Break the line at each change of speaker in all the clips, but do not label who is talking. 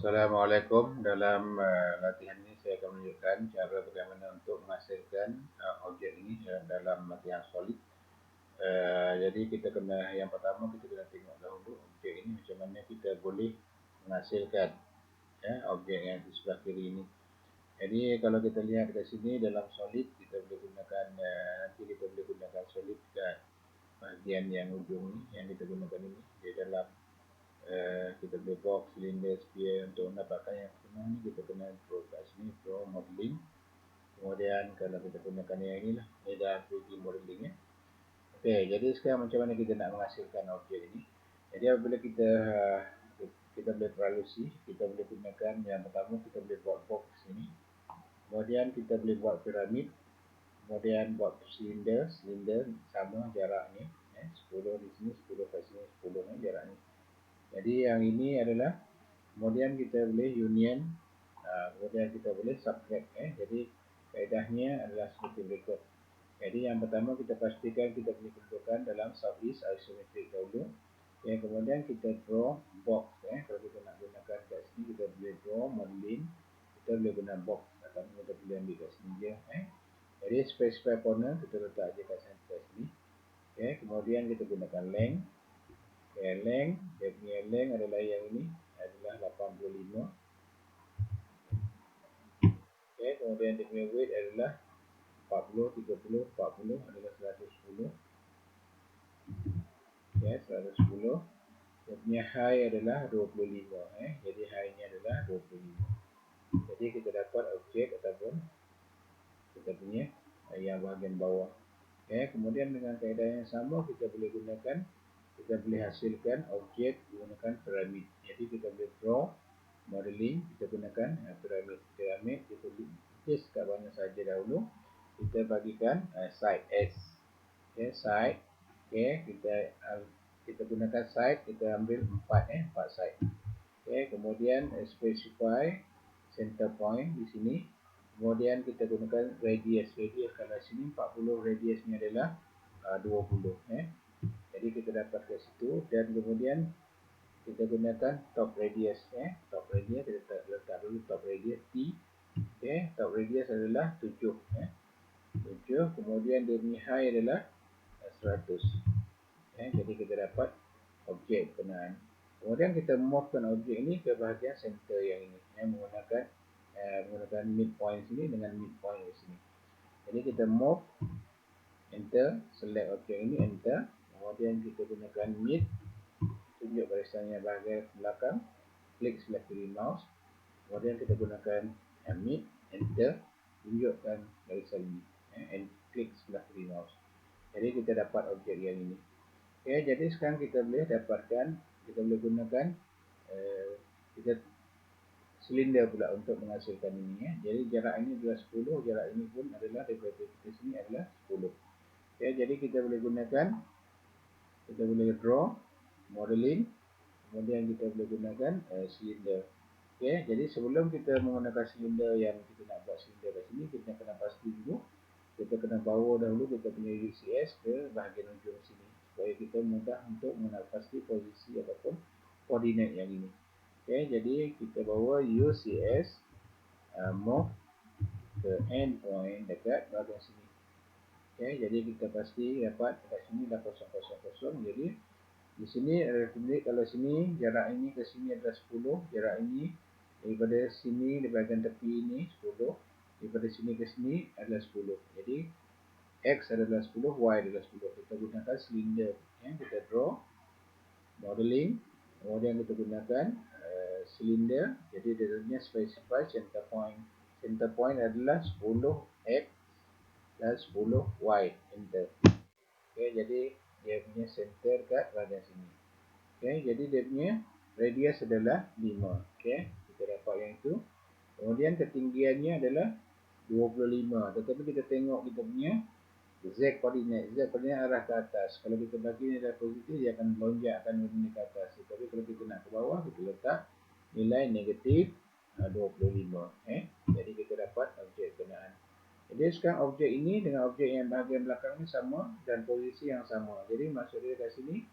Assalamualaikum. Dalam latihan ini saya akan menunjukkan cara bagaimana untuk menghasilkan objek ini dalam latihan solid. Jadi kita kena, yang pertama kita kena tengok dahulu objek ini macam mana kita boleh menghasilkan objek yang di sebelah kiri ini. Jadi kalau kita lihat kat sini dalam solid kita boleh gunakan nanti kita boleh gunakan solid kat bahagian yang ujung ni yang kita gunakan ini di dalam kita boleh box, silinder, sphere. Untuk mendapatkan yang senang ni kita kena draw kat sini, draw modeling. Kemudian kalau kita gunakan yang ini lah, ini dah 3D modeling ya. Okey, jadi sekarang macam mana kita nak menghasilkan objek ini? Jadi apabila kita boleh peralusi, kita boleh gunakan yang pertama kita boleh buat box ini. Kemudian kita boleh buat piramid. Kemudian buat silinder sama jaraknya 10 di sini, 10 kat sini, 10 ni jarak ni. Jadi yang ini adalah, kemudian kita boleh union, kemudian kita boleh subtract. Jadi kaedahnya adalah seperti berikut. Jadi yang pertama kita pastikan kita boleh tentukan dalam southeast isometric dahulu. Kemudian kita draw box. Kalau kita nak gunakan kat sini kita boleh draw modeling, kita boleh guna box atau kita boleh ambil kat sini je. Jadi specify corner kita letak je kat center sini. Kemudian kita gunakan length. Length, dia punya length adalah yang ini, adalah 85. Kemudian dia punya weight adalah 40, 30, 40 adalah 110. 110. Dia punya high adalah 25. Jadi high nya adalah 25. Jadi kita dapat objek ataupun kita punya yang bahagian bawah. Kemudian dengan kaedah yang sama kita boleh gunakan, kita boleh hasilkan objek menggunakan piramid. Jadi kita boleh draw modeling, kita gunakan piramid. Kita lukis kat mana saja dahulu. Kita bagikan side S. Side. Kita gunakan side, kita ambil 4 side. Kemudian specify center point di sini. Kemudian kita gunakan radius. Kalau sini 40, radiusnya adalah 20. Jadi kita dapat ke situ, dan kemudian kita gunakan top radius. Top radius kita letak dulu top radius T. Top radius adalah 7. 7. Kemudian dia punya high adalah 100. Jadi kita dapat objek berkenaan. Kemudian kita movekan objek ini ke bahagian center yang ini, menggunakan midpoint sini dengan midpoint di sini. Jadi kita move, enter, select objek ini, enter. Kemudian kita gunakan mid, tunjuk barisannya bahagian belakang, klik sebelah kiri mouse. Kemudian kita gunakan mid, enter, tunjukkan barisan ini, and klik sebelah kiri mouse. Jadi kita dapat objek yang ini. Jadi sekarang kita boleh dapatkan, kita boleh gunakan kita silinder pula untuk menghasilkan ini. Jadi jarak ini adalah 10, jarak ini pun adalah daripada kita sini adalah 10. Jadi kita boleh gunakan, kita boleh draw modeling, kemudian kita boleh gunakan silinder. Jadi sebelum kita menggunakan silinder yang kita nak buat silinder kat sini, kita kena pasti dulu, kita kena bawa dahulu kita punya UCS ke bahagian ujung sini, supaya kita mudah untuk mengenal pasti posisi ataupun koordinat yang ini. Jadi kita bawa UCS move ke endpoint dekat bahagian sini. Jadi kita pasti dapat dekat sini dah 0,0,0. Jadi di sini kalau sini jarak ini ke sini adalah 10, jarak ini daripada sini di bahagian tepi ini 10, daripada sini ke sini adalah 10. Jadi X adalah 10, Y adalah 10. Kita gunakan silinder. Kita draw modeling, kemudian kita gunakan silinder. Jadi dia punya specify center point. Center point adalah 10X dan 10Y. Enter. Jadi dia punya center kat bahagian sini. Jadi dia punya radius adalah 5. Kita dapat yang itu. Kemudian ketinggiannya adalah 25. Tetapi kita tengok kita punya Z koordinat. Z koordinat arah ke atas. Kalau kita bagi ni adalah positif, dia akan melonjak, akan benda ke atas. Tetapi kalau kita nak ke bawah, kita letak nilai negatif 25. Jadi kita dapat objek berkenaan. Jadi sekarang objek ini dengan objek yang bahagian belakang ni sama dan posisi yang sama. Jadi maksud dia kat sini,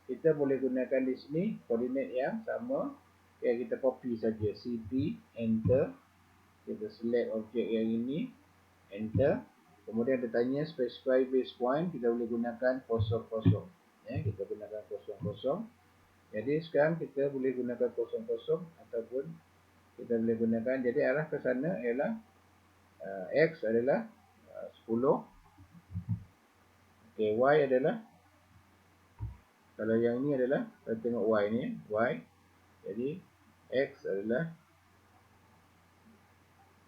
kita boleh gunakan di sini koordinat yang sama Okay, kita copy saja cp, enter. Kita select objek yang ini, enter. Kemudian dia tanya specify base point, kita boleh gunakan 00. Kita gunakan 00. Jadi sekarang kita boleh gunakan 00 ataupun kita boleh gunakan, jadi arah ke sana ialah X adalah 10. Okay, Y adalah, kalau yang ini adalah, kita tengok Y ni, Y. Jadi X adalah,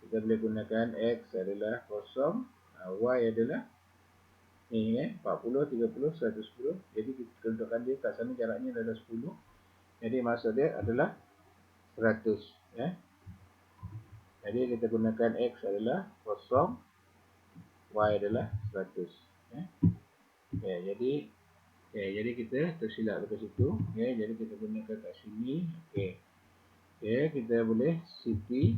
kita boleh gunakan X adalah 0, Y adalah ni 40, 30, 110. Jadi kita tentukan dia kat sana jaraknya adalah 10. Jadi maksud dia adalah 100. Jadi kita gunakan X adalah 0, Y adalah 100. Jadi kita tersilap dekat situ. Jadi kita gunakan kat sini. Kita boleh cp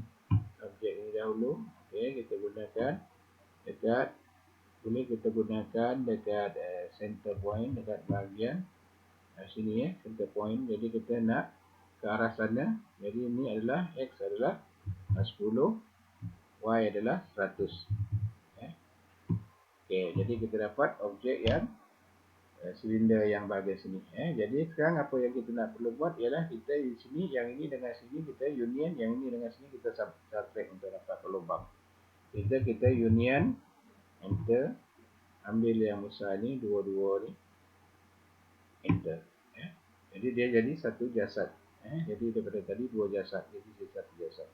objek ini dahulu. Kita gunakan dekat, boleh kita gunakan dekat center point, dekat bahagian sini center point. Jadi kita nak ke arah sana. Jadi ini adalah X adalah 10, Y adalah 100. Jadi kita dapat objek yang silinder yang bahagian sini. Jadi sekarang apa yang kita nak perlu buat ialah kita di sini, yang ini dengan sini kita union, yang ini dengan sini kita subtract untuk dapat lubang. Kita union, enter. Ambil yang besar ni, dua-dua ni, enter. Jadi dia jadi satu jasad. Jadi daripada tadi dua jasad, jadi satu jasad.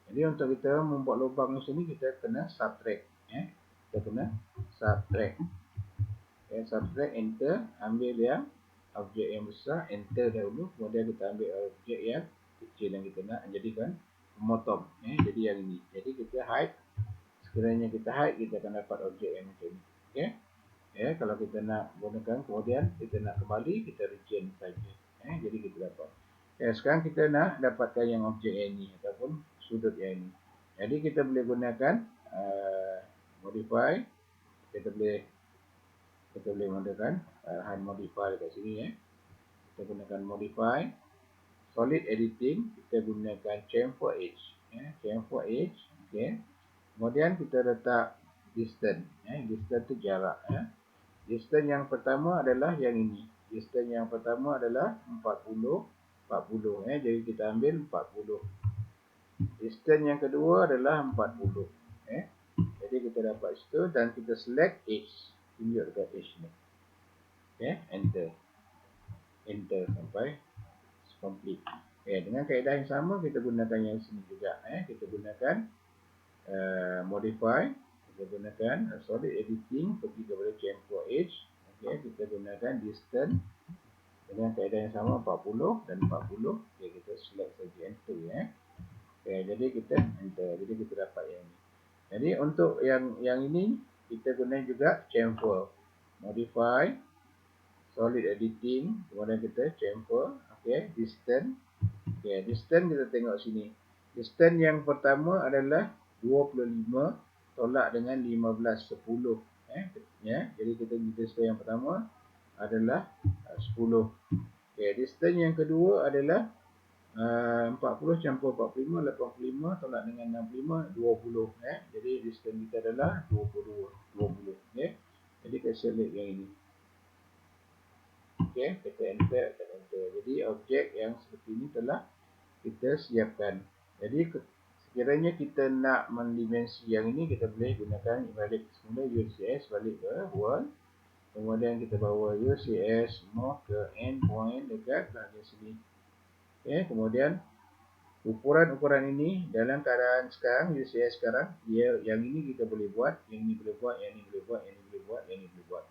Jadi untuk kita membuat lubang di sini kita kena subtract. Kita kena subtract. Subtract, enter. Ambil yang objek yang besar, enter dahulu. Kemudian kita ambil objek yang kecil yang kita nak jadikan memotong. Jadi yang ini. Jadi kita hide. Sekiranya kita hide, kita akan dapat objek yang macam ini. Kalau kita nak gunakan, kemudian kita nak kembali, kita regen saja. Jadi kita dapat. Sekarang kita nak dapatkan yang objek yang ini ataupun sudut yang ini. Jadi kita boleh gunakan modify. Kita boleh menggunakan hand modify dekat sini. Kita gunakan modify. Solid editing, kita gunakan chamfer edge. Chamfer edge. Kemudian kita letak distance. Distance tu jarak. Distance yang pertama adalah yang ini. Distance yang pertama adalah 40. Jadi kita ambil 40. Distance yang kedua adalah 40. Jadi kita dapat situ dan kita select edge. Tunjuk dekat edge ni. Enter. Enter sampai complete. Dengan kaedah yang sama kita gunakan yang sini juga. Kita gunakan modify. Kita gunakan solid editing, pergi kepada chamfer edge. Kita gunakan distance dengan kaedah yang sama 40 dan 40. Kita select saja enter. Jadi kita enter. Jadi kita dapat yang ini. Jadi untuk yang ini kita guna juga chamfer. Modify, solid editing, kemudian kita chamfer. Distance. Distance kita tengok sini. Distance yang pertama adalah 25 tolak dengan 15, 10. Jadi kita distance yang pertama adalah 10. Distance yang kedua adalah 40 campur 45, 85 tolak dengan 65, 20. Jadi distance kita adalah 20. Jadi kita select yang ini. Kita enter. Jadi objek yang seperti ini telah kita siapkan. Jadi sekiranya kita nak mendimensi yang ini, kita boleh gunakan balik semula UCS balik ke world. Kemudian kita bawa UCS move ke endpoint dekat bahagian sini. Kemudian ukuran-ukuran ini dalam keadaan sekarang, UCS sekarang, yang ini kita boleh buat, yang ini boleh buat, yang ini boleh buat, yang ini boleh buat, yang ini boleh buat.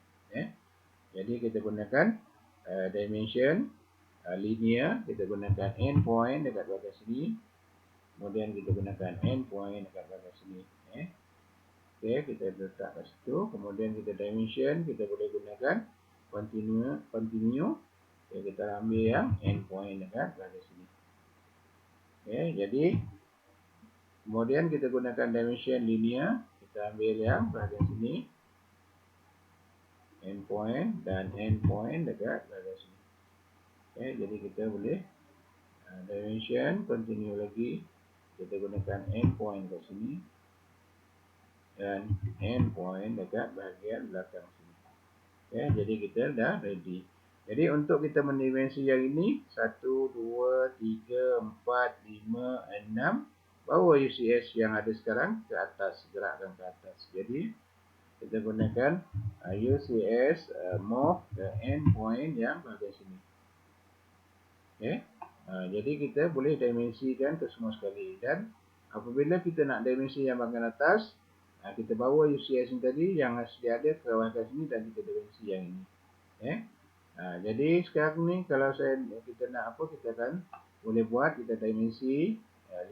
Jadi kita gunakan dimension linear, kita gunakan endpoint dekat bahagian sini. Kemudian kita gunakan endpoint dekat bahagian sini. Kita letak kat situ. Kemudian kita dimension, kita boleh gunakan continue. Kita ambil yang endpoint dekat bahagian sini. Jadi kemudian kita gunakan dimension linear, kita ambil yang bahagian sini, endpoint dan endpoint dekat bahagian sini. Jadi kita boleh Dimension continue lagi, kita gunakan endpoint kat sini dan endpoint dekat bahagian belakang sini. Ya, jadi kita dah ready. Jadi untuk kita mendimensi yang ini 1, 2, 3, 4, 5, 6, bawa UCS yang ada sekarang ke atas, gerakkan ke atas. Jadi kita gunakan UCS move ke endpoint yang bahagian sini. Okay. Jadi kita boleh dimensikan ke semua sekali. Dan apabila kita nak dimensi yang bahagian atas, kita bawa UCS ini tadi yang sedia ada ke bahagian sini dan kita dimensi yang ini. Okay. Jadi sekarang ni kalau kita nak apa, kita akan boleh buat, kita dimensi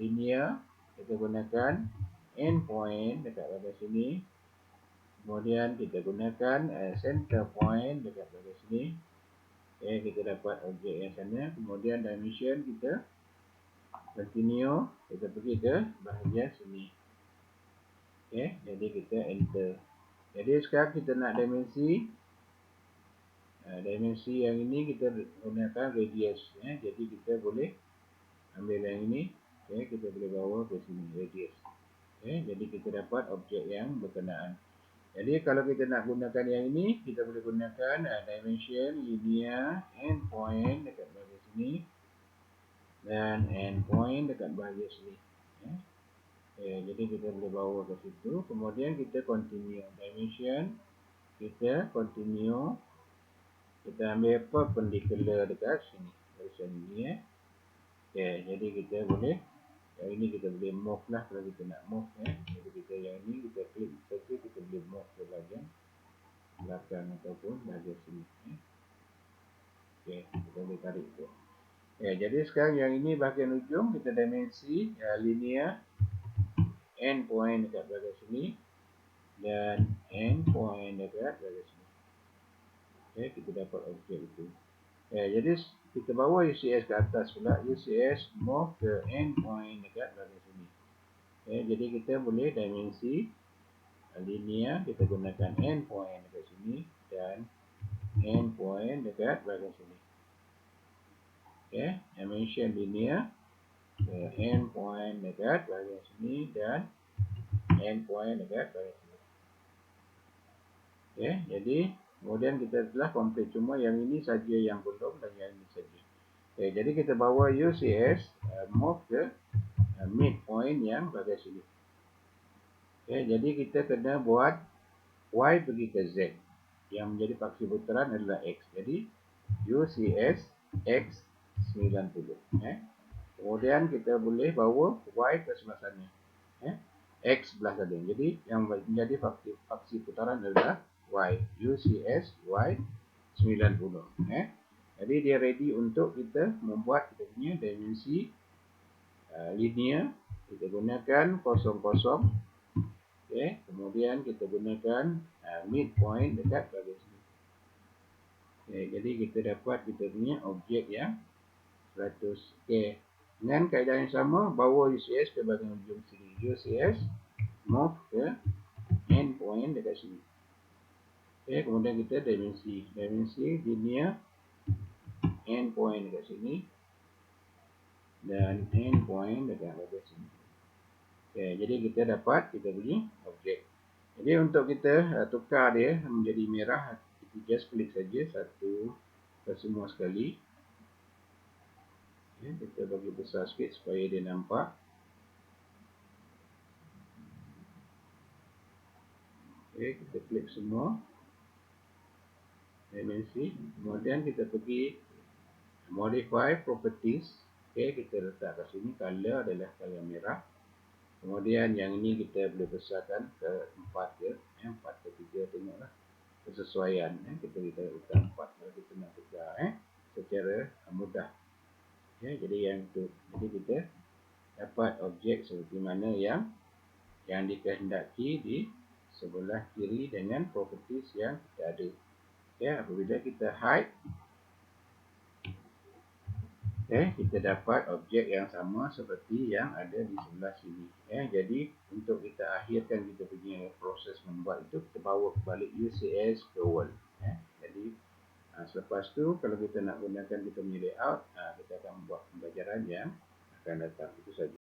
linear, kita gunakan endpoint dekat bahagian sini. Kemudian kita gunakan center point dekat bahagian sini. Okay, kita dapat objek yang sana. Kemudian dimension kita continue, kita pergi ke bahagian sini. Okay, jadi kita enter. Jadi sekarang kita nak dimensi yang ini, kita gunakan radius. Jadi kita boleh ambil yang ini. Okay, kita boleh bawa ke sini radius. Okay, jadi kita dapat objek yang berkenaan. Jadi kalau kita nak gunakan yang ini, kita boleh gunakan dimension linear endpoint dekat bahagian sini dan endpoint dekat bahagian sini. Jadi kita boleh bawa ke situ. Kemudian kita continue dimension, kita continue, kita ambil perpendicular dekat sini, dari sini. Jadi kita boleh, yang ini kita boleh move lah kalau kita nak move. Jadi kita yang ini kita klik saja, kita boleh move ke bahagian belakang ataupun bahagian sini. Kita boleh tarik tu. Jadi sekarang yang ini bahagian ujung, kita dimensi linear endpoint dekat bahagian sini dan endpoint dekat bahagian sini. Kita dapat objek itu. Jadi kita bawa UCS ke atas pula, UCS move ke endpoint dekat bahagian sini. Jadi kita boleh dimensi linear, kita gunakan endpoint dekat sini dan endpoint dekat bahagian sini. Dimension linear, endpoint dekat bahagian sini dan endpoint dekat bahagian sini. Jadi kemudian kita telah complete, cuma yang ini saja yang belum dan yang ini saja. Jadi kita bawa UCS move ke midpoint yang bahagian sini. Jadi kita kena buat Y pergi ke Z, yang menjadi paksi putaran adalah X. Jadi UCS X 90. Kemudian kita boleh bawa Y ke sebelah sana, X sebelah sana. Jadi yang menjadi paksi putaran adalah Y, UCS Y 90. Jadi dia ready untuk kita membuat kita punya dimensi linear. Kita gunakan 00. Kemudian kita gunakan midpoint dekat bahagian sini. Jadi kita dapat kita punya objek yang 100. Dengan kaedah yang sama, bawa UCS ke bahagian ujung sini. UCS move ke endpoint dekat sini. Kemudian kita dimensi linear endpoint dekat sini dan endpoint dekat bahagian sini. Jadi kita dapat kita punya objek. Jadi untuk kita tukar dia menjadi merah, kita just klik saja satu ke semua sekali. Kita bagi besar sikit supaya dia nampak. Kita klik semua dimensi. Kemudian kita pergi modify properties. Kita letak kat sini, color adalah color merah. Kemudian yang ini kita boleh besarkan ke 4 ke 3, tengoklah kesesuaian. Kita letak 4 kalau kita nak tukar secara mudah. Jadi yang itu, jadi kita dapat objek seperti mana yang dikehendaki di sebelah kiri dengan properties yang kita ada. Apabila kita hide, kita dapat objek yang sama seperti yang ada di sebelah sini. Jadi untuk kita akhirkan kita punya proses membuat itu, kita bawa balik UCS ke wall. Jadi Selepas tu kalau kita nak gunakan kita punya layout, kita akan buat pembelajaran yang akan datang. Itu saja.